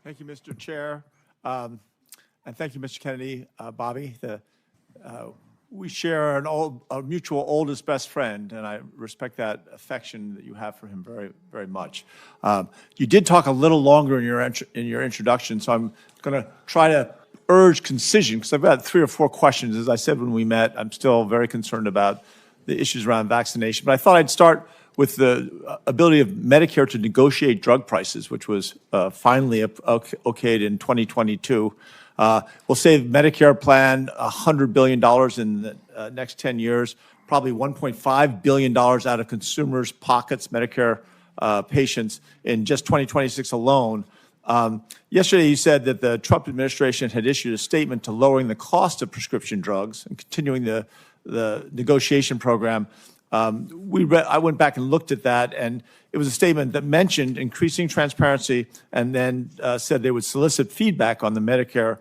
Thank you, Mr. Chair. And thank you, Mr. Kennedy, Bobby. We share a mutual oldest best friend, and I respect that affection that you have for him very, very much. You did talk a little longer in your introduction, so I'm going to try to urge concision, because I've got 3 or 4 questions. As I said when we met, I'm still very concerned about the issues around vaccination. But I thought I'd start with the ability of Medicare to negotiate drug prices, which was finally okayed in 2022. We'll save Medicare plan $100 billion in the next 10 years, probably $1.5 billion out of consumers' pockets, Medicare patients, in just 2026 alone. Yesterday, you said that the Trump administration had issued a statement to lowering the cost of prescription drugs and continuing the negotiation program. I went back and looked at that, and it was a statement that mentioned increasing transparency and then said they would solicit feedback on the Medicare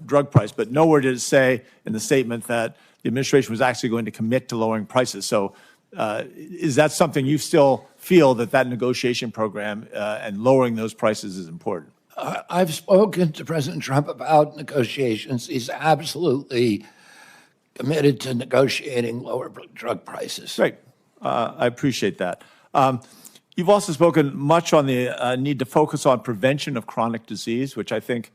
drug price. But nowhere did it say in the statement that the administration was actually going to commit to lowering prices. So is that something you still feel that negotiation program and lowering those prices is important? I've spoken to President Trump about negotiations. He's absolutely committed to negotiating lower drug prices. Great. I appreciate that. You've also spoken much on the need to focus on prevention of chronic disease, which I think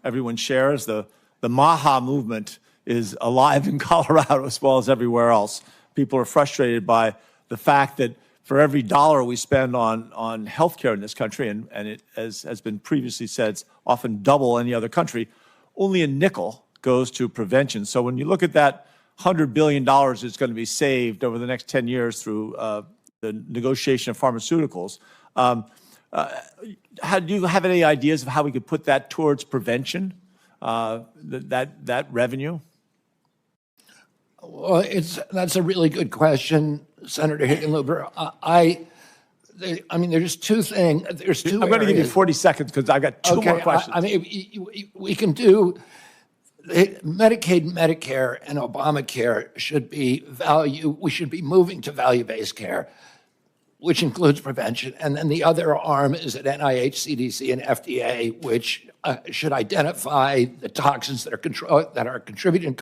everyone shares. The MAHA movement is alive in Colorado as well as everywhere else. People are frustrated by the fact that for every dollar we spend on healthcare in this country, and it has been previously said, it's often double any other country, only a nickel goes to prevention. So when you look at that $100 billion that's going to be saved over the next 10 years through the negotiation of pharmaceuticals, do you have any ideas of how we could put that towards prevention, that revenue? Well, that's a really good question, Senator Hickenlooper. I mean, there's 2 things. There's 2 I'm going to give you 40 seconds because I've got 2 more questions. I mean, we can do Medicaid, Medicare, and Obamacare should be we should be moving to value-based care, which includes prevention. And then the other arm is at NIH, CDC, and FDA, which should identify the toxins that are contributing